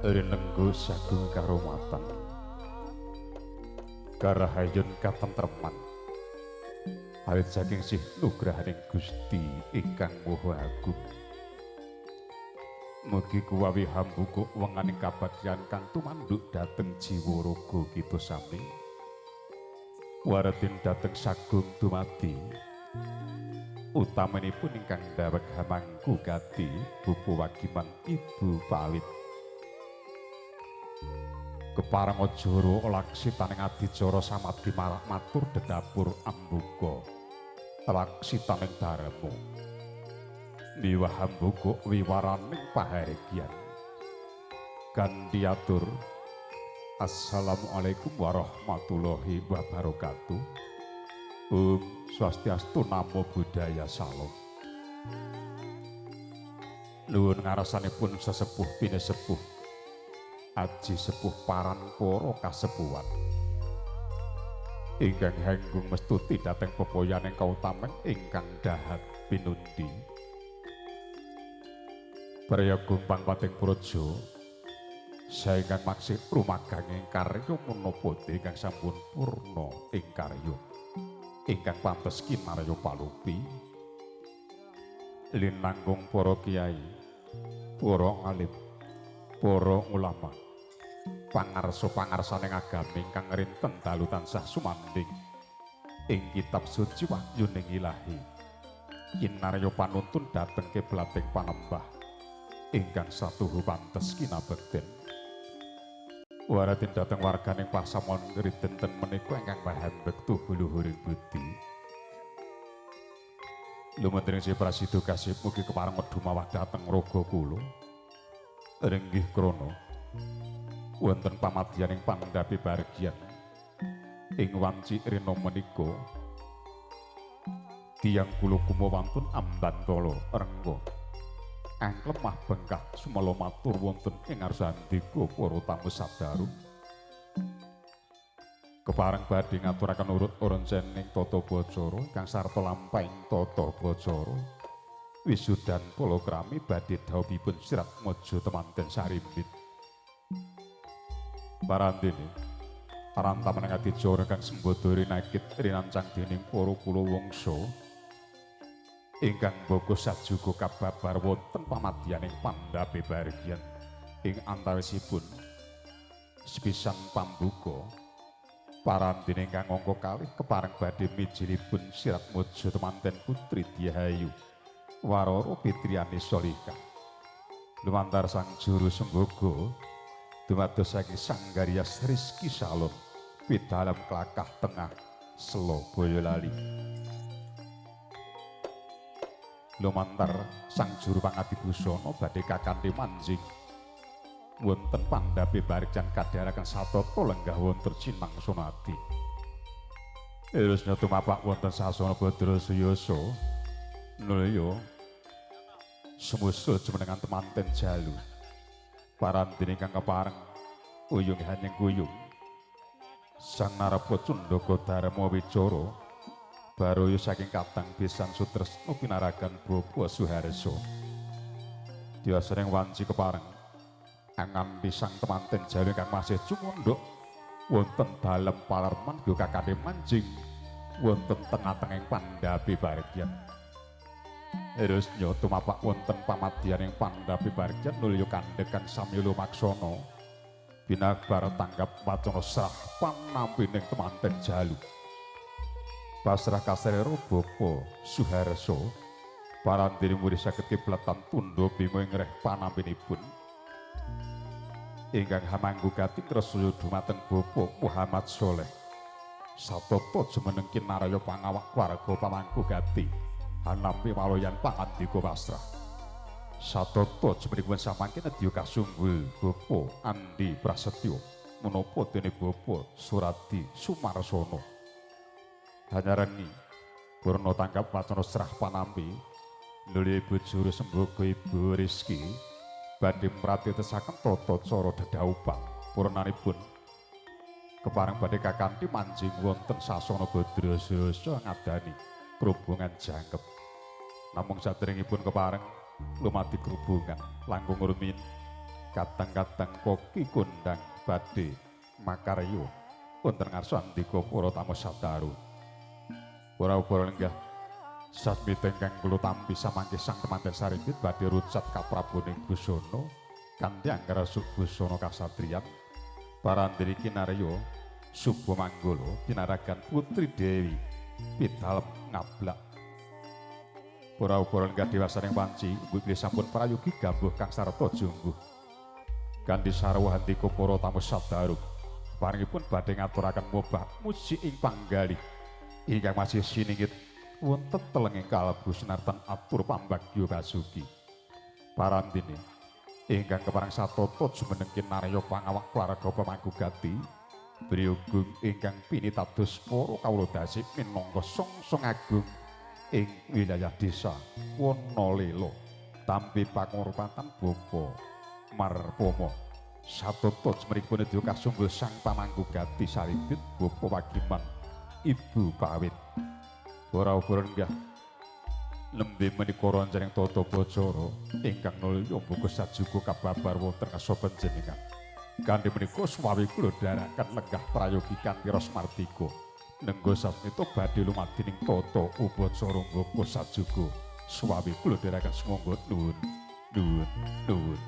Rinenggo sagung karomatan karahayun katentreman awit saking sih nugrahaning Gusti ingkang Maha Agung. Mugi kuwawi hambuku wenganing kabagyan kang tumanduk dhateng jiwa raga kita sami waratin dhateng sagung dumadi utamanipun ingkang daweg hamangku gati bupu wagiman ibu pawit keparang ojoro laksitaning adicara samadhi marak matur dedapur ambuka laksitaning daremu miwah ambuka wiwaraning pahargyan gandiatur assalamualaikum warahmatullahi wabarakatuh. Om Swastiastu Namo Buddhaya Salam. Nuwun ngarasanipun sesepuh pinesepuh aji sepuh paran para kasepuhan ingkang hanggung mestuti dhateng pepoyaning kautamen ingkang dahat pinundi prayoga pangpating praja saengkang maksih rumaganging karya menapa ingkang sampun purna ing karya ingkang pantes kinarya palupi linanggung para kiai para alim para ulama pangarsa-pangarsaning agami ingkang rinten dalu tansah sumanding ing kitab suci wahyuning ilahi kinarya panuntun dhateng kiblating panembah ingkang satuhu pantes kinabekten waratin dhateng warganing pasamon ridenten menika ingkang bahan bektu luhuring budi lumantar si prasido kasih mugi kepareng wedhu mawah dhateng raga kula ringgih krana wonten pamadyaning pandhapi bargyan ing wanci rina menika tiyang kula kumawantun ambantala rengga ang lemah bengkak sumala matur wonten ing ngarsandika para tamu sadharu kepareng badhe ngaturaken urut orencening tata bacara kang sarta lampahing tata bacara wisudan palakrami badhe dhawuhipun sirat maja temanten sarimbit parandene arantamen adicara kang sembada rinakit rinancang dening para kula wangsa ingkang boga sajuga kababar wonten pamadyaning pandhape bargyan ing antawisipun sepisan pambuka parandene ingkang angka kalih kepareng badhe mijilipun sirat maja temanten putri Diahayu Warara Fitriani Solika lumantar sang juru sembogo dumados saking Sanggarias Rizki Salon pidalem klakah tengah Selo Boyolali lumantar sang juru pangadibusana badhe kakanthi manjing wonten pandhape bargyan kadharaken satata lenggah wonten cinang sunati Irusna tumapak wonten sasana Badra Suyasa nulya semusul jumenengan temanten jalu parandene ingkang kepareng uyung hanyeng kuyung sang narapa cundaka dharma wicara baroyo saking katang besan sutresna pinaragan bapa Suharso diwasaning wanci kepareng anganti sang temanten jalu ingkang masih cumondhok wonten dalem palerman go kakane manjing wonten tengah-tengahing pandhape bargyan Irusnya tumapak wonten pamadyaning pandhape bargyan nulya kandhekan samya lumaksana binabar tanggap wacana srah panampining temanten jalu pasrah kasrera bapa Suharso parandene murid saged kiblatan tundha bima ing reh panampinipun ingkang hamanggu gati tresya dumateng bapa Muhammad Soleh satata jumeneng kinarya pangawak warga pamangku gati hanampi waloyan pangandika pasrah satata jumenipun samangke nedya kasunggul bapa Andi Prasetyo menapa dene bapa Suradi Sumarsana hanyarani purna tanggap wacana srah panampi nuli ibu juru sembogo Ibu Rizki badhe mratitesaken tata cara dedaupan purnanipun kepareng badhe kakanthi manjing wonten sasana Badra Suyasa ngadani perhubungan jangkep namung saderengipun kepareng lumati kerubungan langkung rumin kadang-kadang koki kondang badhe makarya wonten ngarsa andika para tamu sadaru. Para lenggah sasmita ingkang kula tampi samangke sang temanten saripit badhe rucat kapraboning busana kanthi anggarasuk busana kasatriyan parandiri kinarya Suba Manggala pinaragan Putri Dewi Pidalem ngablak. Para lenggah dewasaning wanci inggih bilih sampun prayogi gambuh kang sarta jungguh kanthi sarwa handika para tamu sadaru paringipun badhe ngaturaken mobah musik ing panggalih ingkang masih siningit wonten telenging kalebu sinartan atur pambagyo basuki parandene ingkang keparang satata jumeneng kinarya pangawak klarega pamangkugati Briogung ingkang pinitados para kawula dasih minangka songsong agung ing wilayah desa Wonolela tampi pangorpatan Bapa Marpama satata jmenipun nedya kasunggul sang pamangkugati saripit Bapa Wagiman Ibu Pawit. Para lenggah nembe menika rancaning tata bacara ingkang nulya buku sajuga kababar wonten asa panjenengan. Kanthi menika swawi kula dherekaken lenggah prayogi kanthi Rosmartika nengga sasmita badhe lumadining tata upacara ngoko sajuga swawi kula dherekaken sumangga nuwun nuwun nuwun.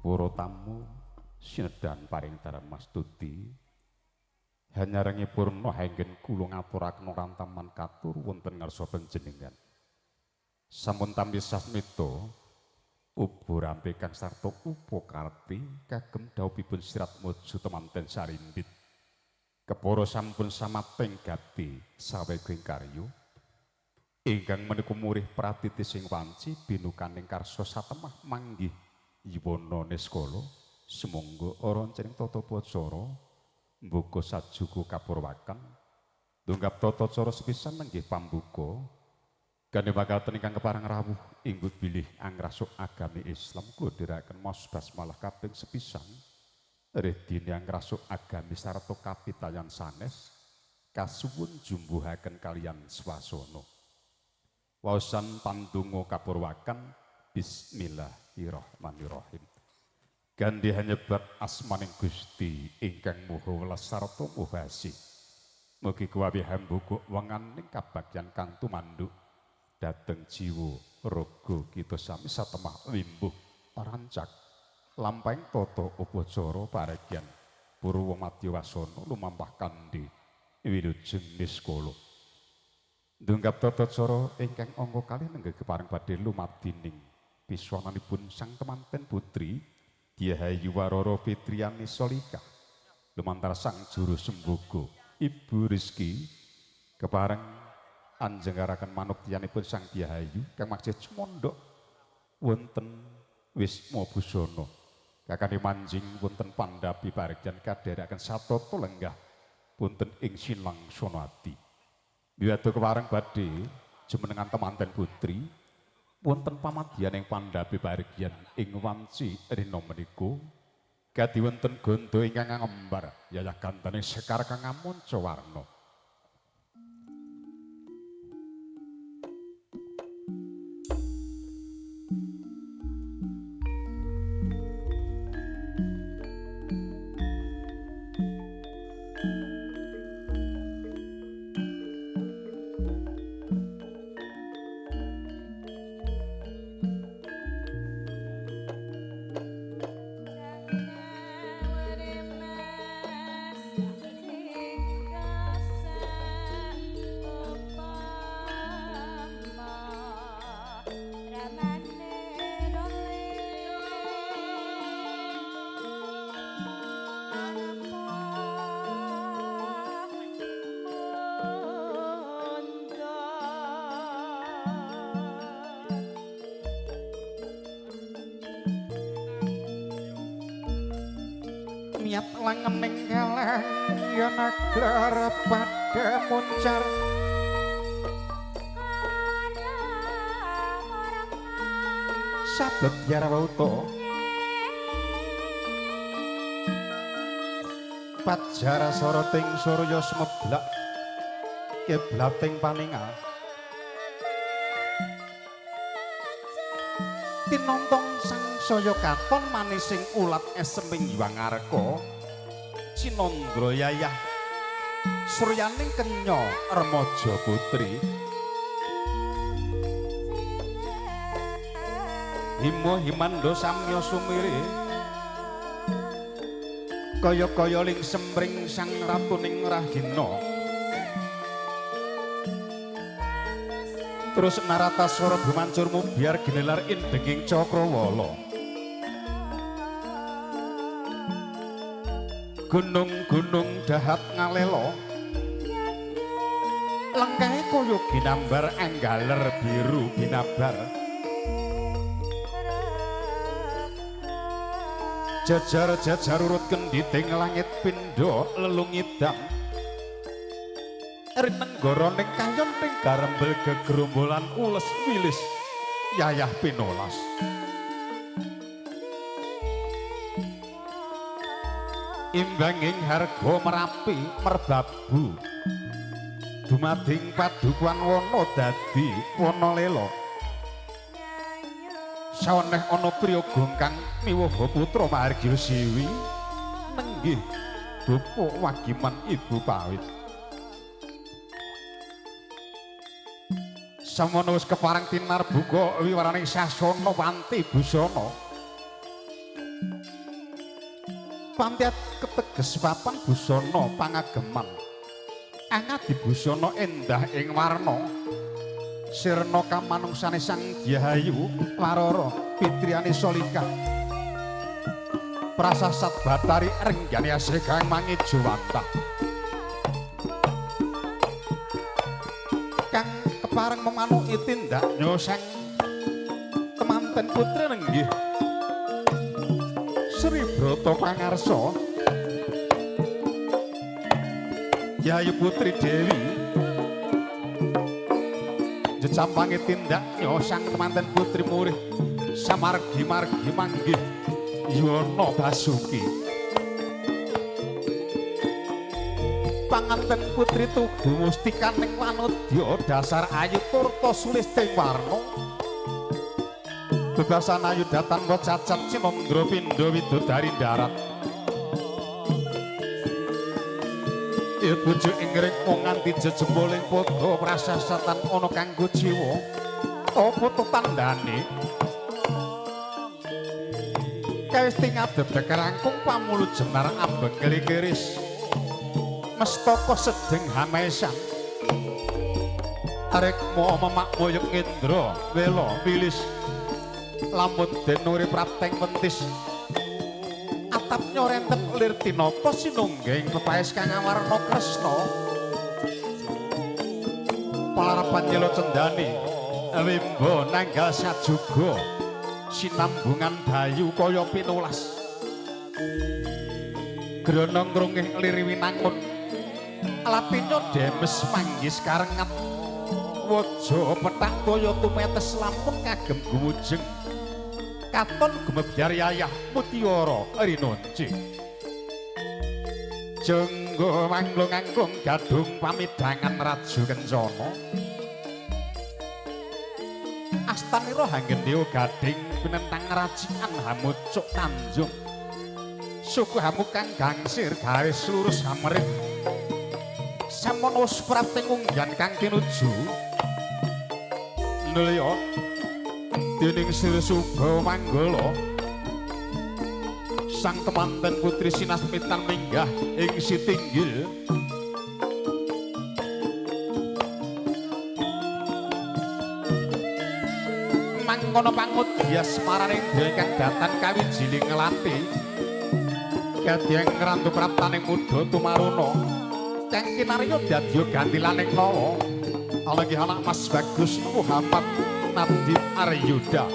Para tamu sinedan paring darmastuti hanyarengi purna henggen kula ngaturaken rantaman katur wonten ngarsa panjenengan. Sampun tampi sasmita ubo rampe kang sarta upakarti kagem dawuhipun Sirat Mojo temanten sarimbit. Kepara sampun samating gati saweging karya ingkang menika murih pratiti sing wanci binukaning karsa satemah manggih Yiwana Niskala sumangga rancaning tata bacara mbuka sajuga kapurwaken tunggap tata cara sepisan nenggih pambuka kanthi makaten ingkang kepareng rawuh inggih bilih angrasuk agami Islam kula dherekaken maos basmalah kaping sepisan redine angrasuk agami sarta kapitayan sanes kasuwun jumbuhaken kaliyan swasana waosan pandonga kapurwaken Bismillahirrahmanirrahim. Gandhi hanyebat asmaning Gusti ingkang moho welas sarta muhasih. Mugi kuwawi hambuka wenganing kabagyan kang tumanduk dhateng jiwa raga kita sami satemah wimbuh rancak lampahing tata upacara paregyan purwa madya wasana lumampah kandhi wilujeng niskala. Dunggap tata cara ingkang angka kalih nenggih kepareng badhe lumadining piswananipun sang temanten putri Diahayu Warara Fitriani Solika lumantar sang juru sembogo Ibu Rizki kepareng anjenggaraken manuktianipun sang Diahayu kang maksih cemondhok wonten Wisma Busana kakane manjing wonten pandhapi paregyan kadherekaken satata lenggah wonten ing Sinang Sonati wiwata kepareng badhe jumenengan temanten putri wonten pamadyan ing pandhapi paregyan ing wanci rina menika kadhi wonten ganda ingkang ngembar yayah gantane Sekar kang amunca warna. miat langening keleng yen aglar padha muncar sabet yarawauta pajar soroting surya semeblak keblating paningal tinontong sang saya katon manising ulat esemping Hyang Arka Cinandra yayah suryaning kenya remaja putri Hima himanda samya sumire kaya-kaya ling sempring sang ratuning Rahina terus Narataswara gumancurmu biar ginelar indenging Cakrawala gunung-gunung dahat ngalela lengkahe kaya ginambar anggaler biru binabar jajar-jajar urut kenditing langit pindha lelung idam rinenggara ning kayon ning garembel gegerombolan ules wilis yayah pinolas imbanging harga merapi merbabu dumading padukuan wana dadi wana lela saweneh ana priya gongkang miwaha putra Mahargya Siwi nenggih bapa wagiman ibu pawit samono wis kepareng tinarbuka wiwaraning sasana panti busana pantiat keteges papan busana pangageman angadi busana endah ing warna sirna kamanungsane sang Dyahayu Warara pitriyane Solika prasasat Batari renggane asih kang mangijowantah kang kepareng memanuki tindak nyoseng temanten putri nenggih Sri Brata Pangarsa Dyahayu Putri Dewi jejampange tindak nyosang temanten putri murih samargi-margi manggih Yana Basuki panganten putri tugu mustikaning wanodya dasar ayu turta sulisting warna bebasan ayu datan wa cacat Cinandra pindha widodari darat bojo ingring mung nganti jejemboling padha prasasatan ana kanggo jiwa apa tandane kaesting adhep rangkung pamulu jenar ambek klikiris mestaka sedeng hamesan rekma memak moyok ngendra wela wilis lamun den urip prapteng pentis atap nyorenten lir tinapa sinungging pepaes kang awarna kresna palarapan nyela cendani wimba nanggal sajuga sinambungan bayu kaya pinolas grana ngrungih liri winangun lapinyo demes manggis karengat waja petak toya tumetes lampun kagem gumujeng katon gumebyar yayah mutiara rinonci jenggo manglung anggung gadung pamidangan raju kencana astanira hanggendya gading pinentang racikan hamucuk tanjung suku hamu kang gangsir garis lurus hamrit samono sprapting unggan kang tinuju nulya dening Sri Subha Manggala sang temanten putri sinasmitan minggah ing Sitinggil mangkono pangudya semaraning daya kang datan kawijiling ngelanti kadya ngrantu praptaning muda tumaruna kang kinarya dadya gantilaning nawa alagi anak Mas Bagus Muhammad Nadib Aryuda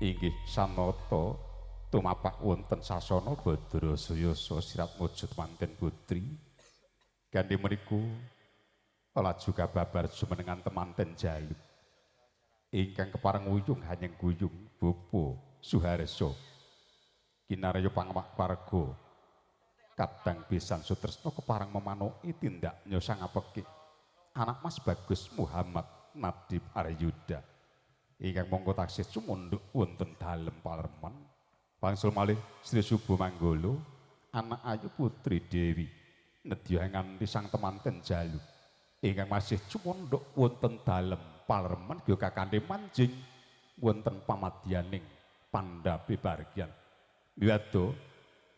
inggih sanata tumapak wonten sasana Badara Sayasa sirat mujud manten putri kanthi mriku laju kababar jumenengan temanten jaluk ingkang kepareng wuyung hanyeng guyung Bapa Suharso kinarya pangamak warga kadang pisan sutresna kepareng memanuki tindak nyosa ngapeki anak Mas Bagus Muhammad Nadib Aryuda ingkang mongko taksih sumundhuk wonten dalem Palerman wangsul malih Sri Subo Manggolo anak ayu Putri Dewi nedya nganti sang temanten jaluk ingkang masih sumundhuk wonten dalem Palerman gya kakanthi manjing wonten pamadyaning pandhape bargian wiwado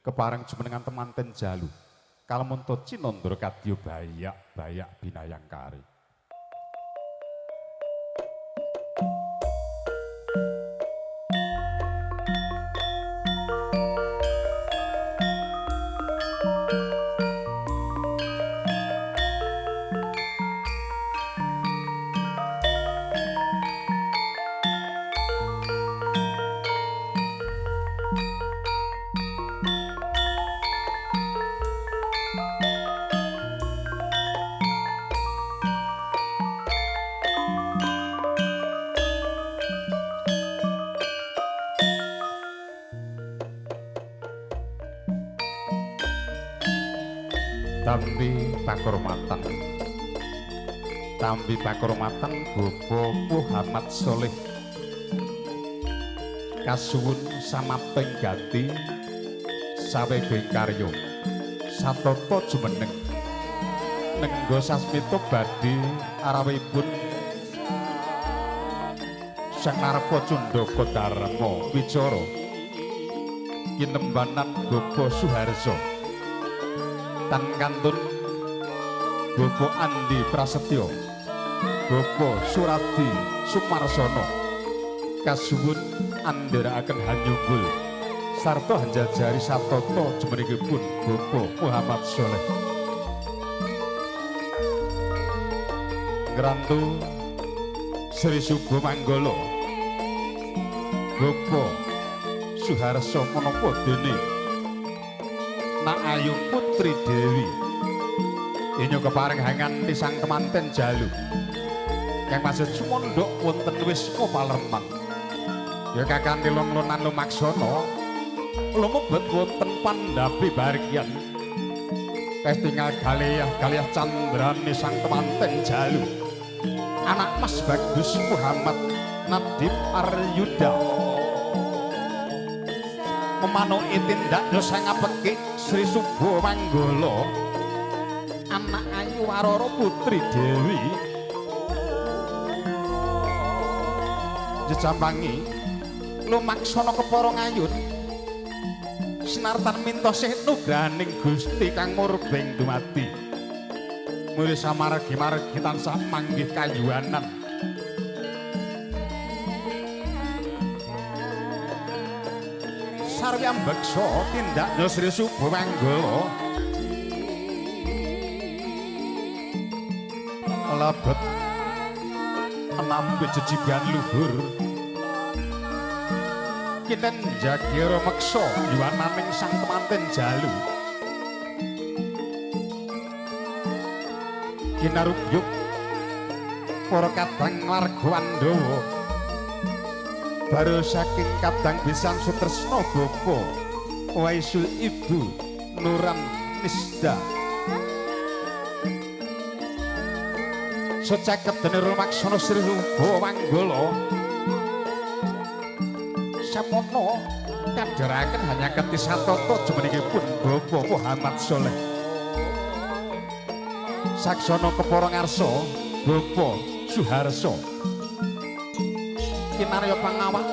kepareng jumenengan temanten jaluk kalamunta cinandra kadya bayak binayangkari. Tambi pakurmatan Bapa Muhammad Soleh kasuwun samaping gati saweging karya satata jumeneng nengga sasmita badhe arawipun Sang Narpa Cundaka Dharma wicara kinembanan Bapa Suharso tan kantun Bapa Andi Prasetyo Bapa Suradi Sumarsana kasuwun andherakaken hanyunggul sarta hanjajari satata jumenengipun Bapa Muhammad Soleh ngrantu Sri Subo Manggolo Bapa Suharso menapa dene Nak Ayu Putri Dewi inyo kepareng hangan pisang temanten jalu yang masih sumondok wonten Wisma Palerman ya kakanthi lon-lonan lumaksana lumebet wonten pandhape bargian tinggal kaliyah candrane sang temanten jalu anak Mas Bagus Muhammad Nadib Aryuda memanuki tindak dosa ngapeki Sri Subo Manggolo anak ayu Warara Putri Dewi jejambangi lumaksana kepara ngayun sinartan mintosih nugraning Gusti kang murbeng dumati mulih samargi-margi tansah manggih kayuanan sarwi ambeksa tindak Sri Subo Manggolo lebet nampi jejiban luhur kinten jagira meksa yuwananing sang temanten jalu kinarugyuk para kadang warga Wandawa baru saking kadang pisan sutresna bapa waisul ibu Nuran Nisda secaket dene rumaksana Sri Subo Manggolo samono kandharaken hanya keti satata jumenengipun Bapa Muhammad Soleh saksana kepara ngarsa Bapa Suharso kinarya pangawak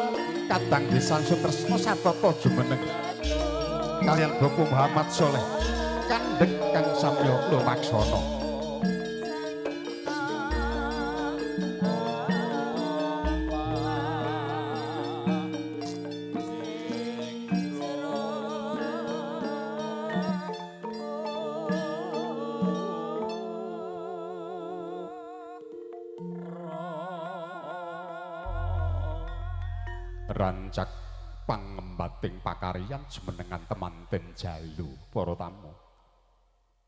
kadang pisan sutresna satata jumeneng kaliyan Bapa Muhammad Soleh kandheng kang samya lumaksana rancak pangembating pakaryan jumenengan temanten jalu para tamu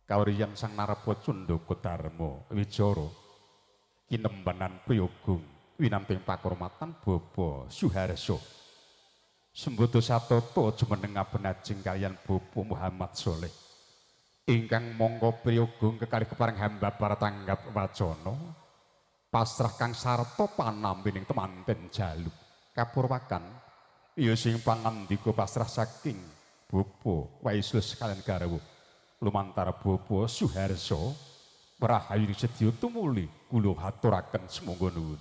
kawriyan sang Naraba Cundaka Darma Wijara kinembanan Prayogung winanting pakurmatan Bapa Suharso Sembodo satata jumeneng abenajing kaliyan Bapa Muhammad Saleh ingkang mangka Prayogung kekalih kepareng hamba para tanggap wacana pasrah kang sarta panampining temanten jalu kapurwakan ya sing pangandika pasrah saking Bapa Waislus kaliyan garwa lumantar Bapa Suharso Prahayu sedya tumuli kula haturaken sumangga nuwun